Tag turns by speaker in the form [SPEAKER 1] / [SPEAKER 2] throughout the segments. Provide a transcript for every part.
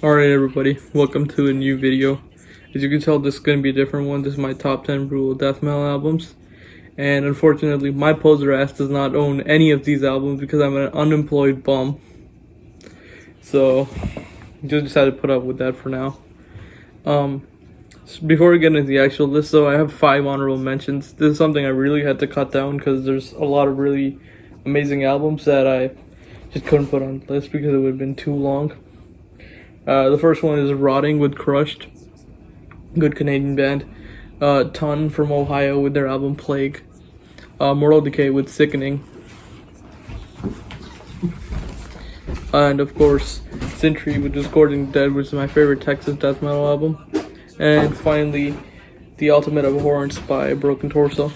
[SPEAKER 1] Alright everybody, welcome to a new video. As you can tell, this is going to be a different one. This is my top 10 brutal death metal albums. And unfortunately, my poser ass does not own any of these albums because I'm an unemployed bum. So, just decided to put up with that for now. So before we get into the actual list though, I have 5 honorable mentions. This is something I really had to cut down because there's a lot of really amazing albums that I just couldn't put on the list because it would have been too long. The first one is Rotting with Crushed, good Canadian band. Ton from Ohio with their album Plague. Mortal Decay with Sickening. And of course, Sentry with Discording Dead, which is my favorite Texas death metal album. And finally, The Ultimate Abhorrence by Broken Torso.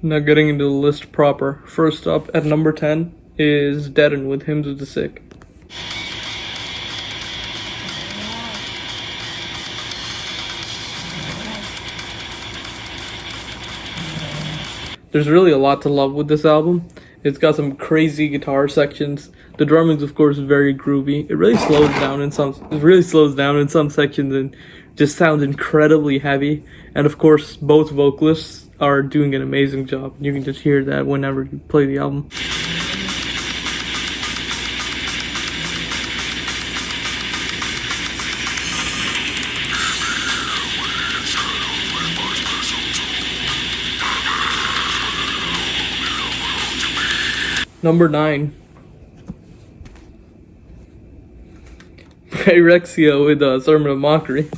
[SPEAKER 1] Now getting into the list proper. First up at number 10 is Deaden with Hymns of the Sick. There's really a lot to love with this album. It's got some crazy guitar sections. The drumming's of course very groovy. It really slows down in some sections and just sounds incredibly heavy. And of course, both vocalists are doing an amazing job. You can just hear that whenever you play the album. Number 9. Pyrexia with Sermon of Mockery.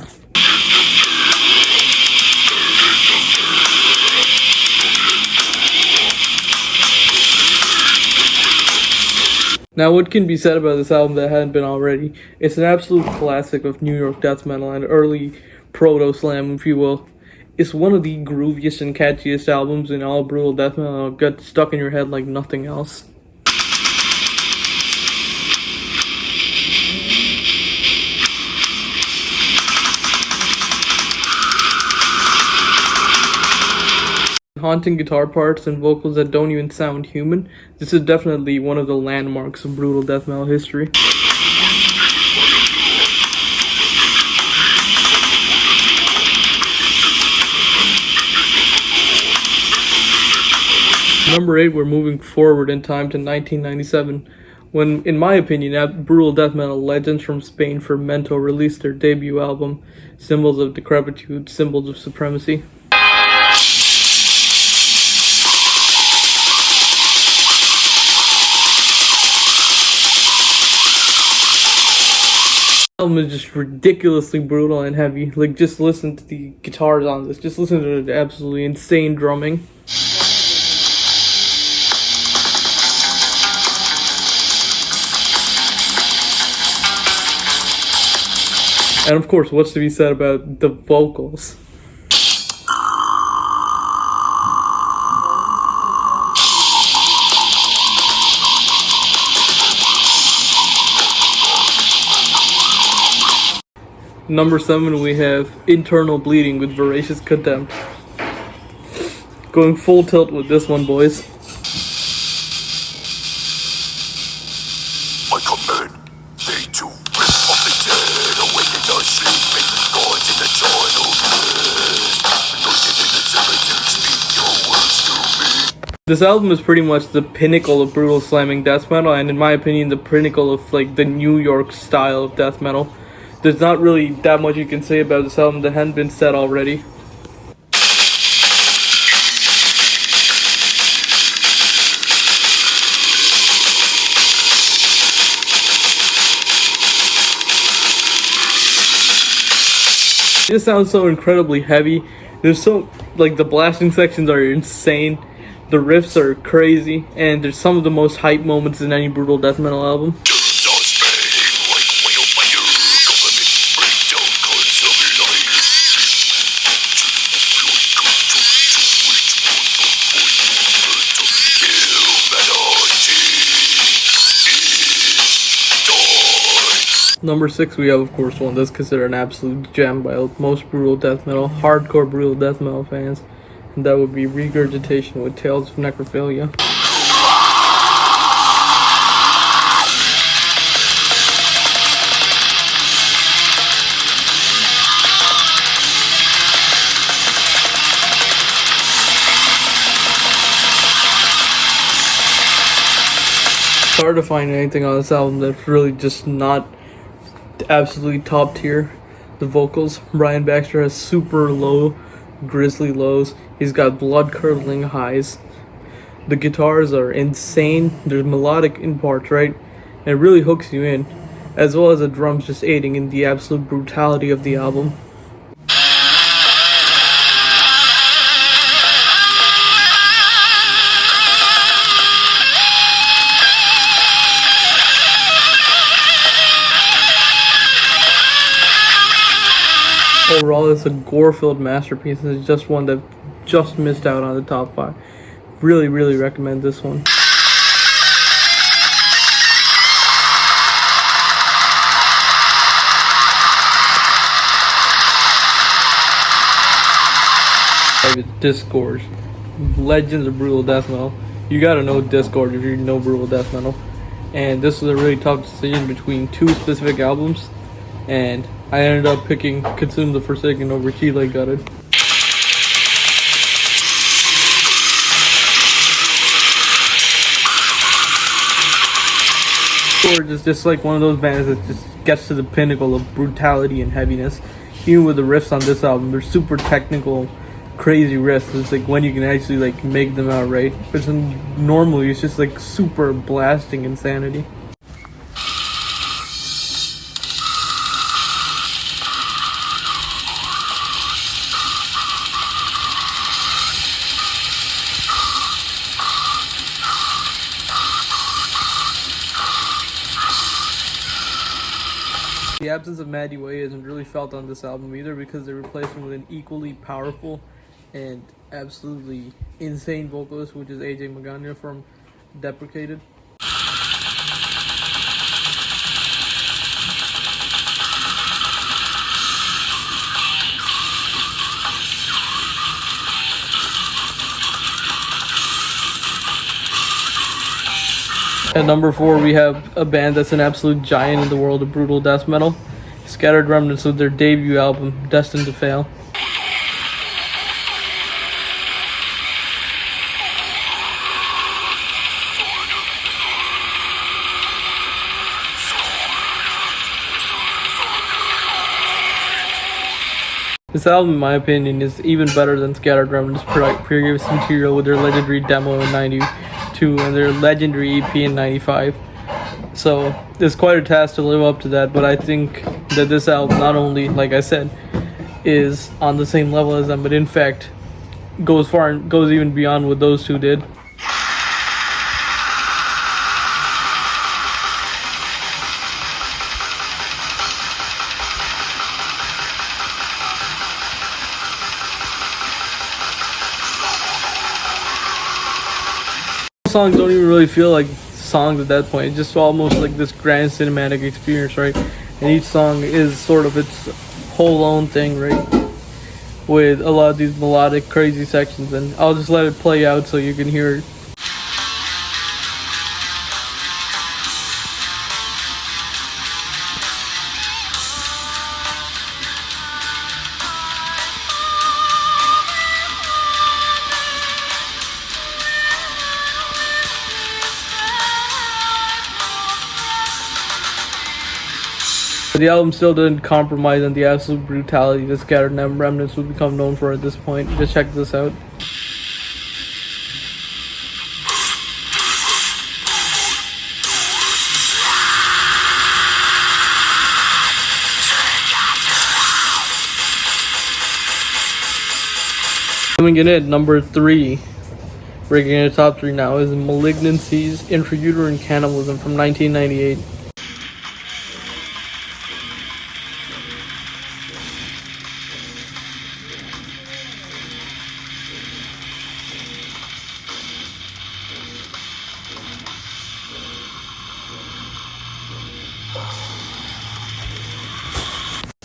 [SPEAKER 1] Now, what can be said about this album that hadn't been already? It's an absolute classic of New York death metal and early proto-slam, if you will. It's one of the grooviest and catchiest albums in all brutal death metal. It'll get stuck in your head like nothing else. Haunting guitar parts and vocals that don't even sound human. This is definitely one of the landmarks of brutal death metal history. Number 8, we're moving forward in time to 1997, when, in my opinion, brutal death metal legends from Spain, Fermento, released their debut album, Symbols of Decrepitude, Symbols of Supremacy. The album is just ridiculously brutal and heavy. Like, just listen to the guitars on this. Just listen to the absolutely insane drumming. And of course, what's to be said about the vocals? Number 7, we have Internal Bleeding with Voracious Contempt. Going full tilt with this one, boys.
[SPEAKER 2] I command thee to rip off the dead, awaken thy sleeping gods in the childhood. Anointed in the cemetery, speak your words to me.
[SPEAKER 1] This album is pretty much the pinnacle of brutal slamming death metal, and in my opinion, the pinnacle of like the New York style of death metal. There's not really that much you can say about this album that hadn't been said already. This sounds so incredibly heavy. There's so, like, the blasting sections are insane. The riffs are crazy, and there's some of the most hype moments in any brutal death metal album. Number 6, we have, of course, one that's considered an absolute gem by most brutal death metal, hardcore brutal death metal fans, and that would be Regurgitation with Tales of Necrophilia. hard to find anything on this album that's really just not absolutely top tier. The vocals, Brian Baxter has super low, grisly lows. He's got blood-curdling highs. The guitars are insane. There's melodic in parts, right? And it really hooks you in, as well as the drums just aiding in the absolute brutality of the album. Overall, it's a gore-filled masterpiece, and it's just one that just missed out on the top 5. Really, really recommend this one. Discord. Legends of brutal death metal. You gotta know Discord if you know brutal death metal. And this was a really tough decision between 2 specific albums, and I ended up picking Consume the Forsaken over Chile Gutted. Discord is just like one of those bands that just gets to the pinnacle of brutality and heaviness. Even with the riffs on this album, they're super technical, crazy riffs. It's like when you can actually like make them out right. But normally it's just like super blasting insanity. The absence of Maddie Way isn't really felt on this album either, because they replaced him with an equally powerful and absolutely insane vocalist, which is AJ Magana from Deprecated. At number 4, we have a band that's an absolute giant in the world of brutal death metal, Scattered Remnants with their debut album, Destined to Fail. This album, in my opinion, is even better than Scattered Remnants' previous material with their legendary demo in 92 and their legendary EP in 95. So it's quite a task to live up to that, but I think that this album not only, like I said, is on the same level as them, but in fact goes far and goes even beyond what those two did. Songs don't even really feel like songs at that point. It's just almost like this grand cinematic experience, right? And each song is sort of its whole own thing, right? With a lot of these melodic, crazy sections, and I'll just let it play out so you can hear it. But the album still didn't compromise on the absolute brutality that Scattered Remnants would become known for at this point. Just check this out. Coming in at number 3, breaking into top 3 now, is Malignancy's Intrauterine Cannibalism from 1998.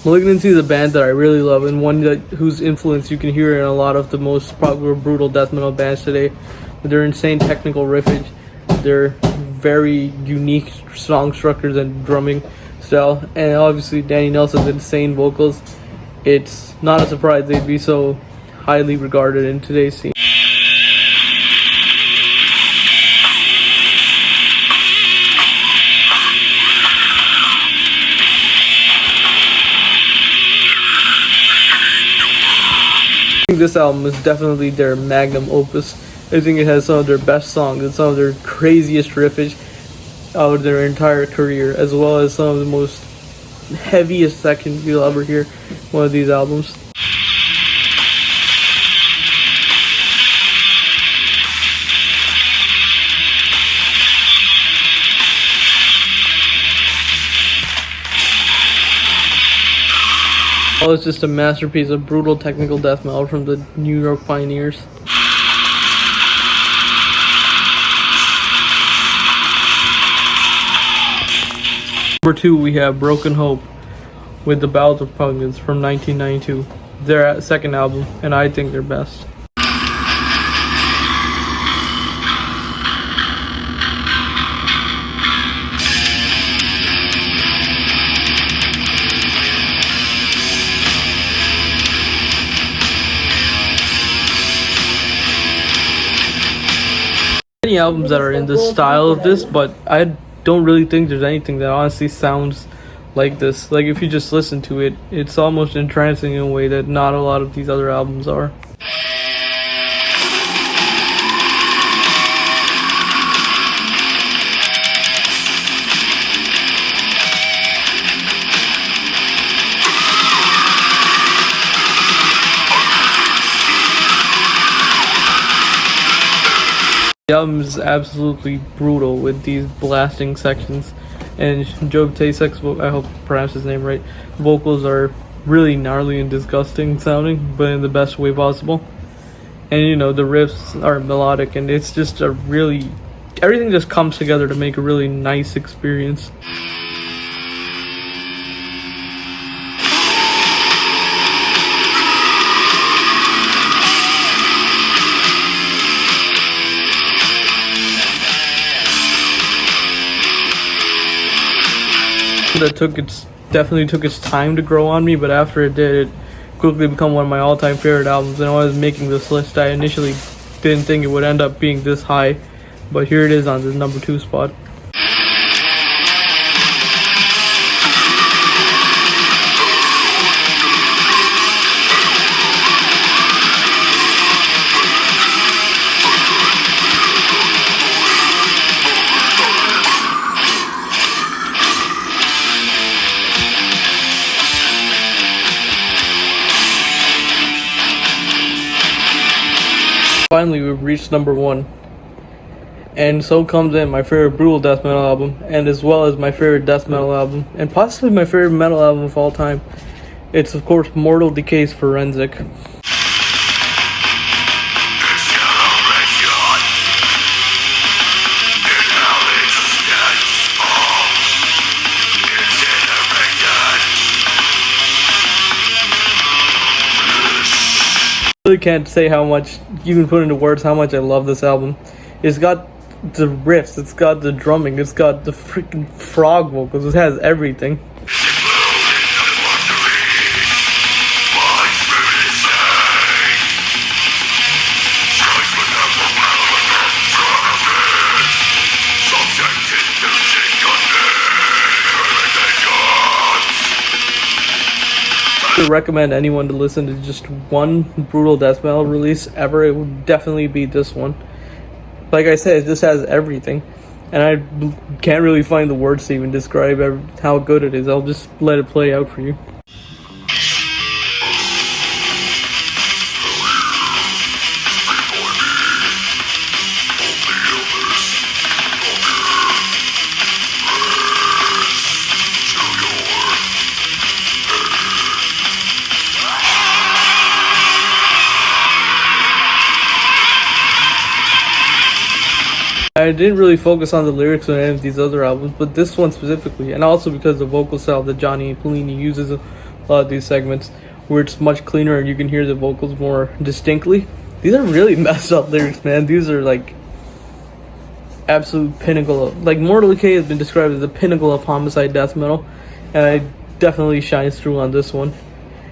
[SPEAKER 1] Malignancy is a band that I really love, and one whose influence you can hear in a lot of the most popular brutal death metal bands today. With their insane technical riffage, their very unique song structures and drumming style, and obviously Danny Nelson's insane vocals. It's not a surprise they'd be so highly regarded in today's scene. think this album is definitely their magnum opus. I think it has some of their best songs and some of their craziest riffage out of their entire career, as well as some of the most heaviest sections you'll ever hear one of these albums. Oh, it's just a masterpiece of brutal technical death metal from the New York pioneers. Number 2, we have Broken Hope with the Ballad of Repugnance from 1992. Their second album, and I think their best. Many albums that are in the style of this, but I don't really think there's anything that honestly sounds like this. Like, if you just listen to it, it's almost entrancing in a way that not a lot of these other albums are. The album is absolutely brutal with these blasting sections, and Joe Tasek's, I hope I pronounced his name right, vocals are really gnarly and disgusting sounding, but in the best way possible. And you know, the riffs are melodic, and it's just a really, everything just comes together to make a really nice experience. That definitely took its time to grow on me, but after it did, it quickly become one of my all-time favorite albums. And when I was making this list, I initially didn't think it would end up being this high, but here it is on this number 2 spot. Finally, we've reached number 1, and so comes in my favorite brutal death metal album, and as well as my favorite death metal album, and possibly my favorite metal album of all time. It's of course Mortal Decay's Forensic. I really can't say how much, even put into words, how much I love this album. It's got the riffs, it's got the drumming, it's got the freaking frog vocals, it has everything. I would recommend anyone to listen to just one brutal death metal release ever, it would definitely be this one. Like I said, this has everything, and I can't really find the words to even describe how good it is. I'll just let it play out for you. I didn't really focus on the lyrics on any of these other albums, but this one specifically, and also because the vocal style that Johnny Polini uses a lot of these segments, where it's much cleaner and you can hear the vocals more distinctly. These are really messed up lyrics, man. These are like absolute pinnacle of, like, Mortal Decay has been described as the pinnacle of homicide death metal, and it definitely shines through on this one.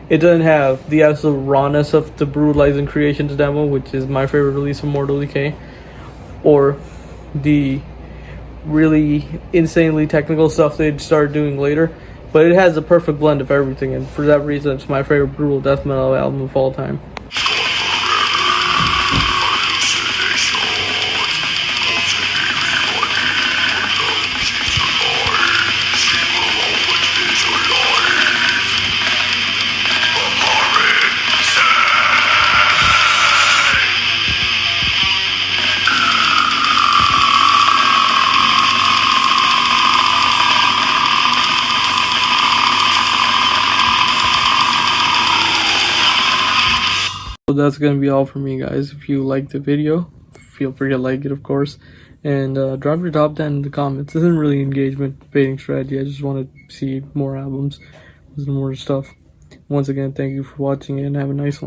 [SPEAKER 1] It doesn't have the absolute rawness of the Brutalizing Creations demo, which is my favorite release of Mortal Decay, or the really insanely technical stuff they'd start doing later, but it has a perfect blend of everything, and for that reason it's my favorite brutal death metal album of all time. So that's gonna be all for me, guys. If you liked the video, feel free to like it, of course, and drop your top 10 in the comments. This isn't really engagement debating strategy. I just want to see more albums, listen to more stuff. Once again, thank you for watching and have a nice one.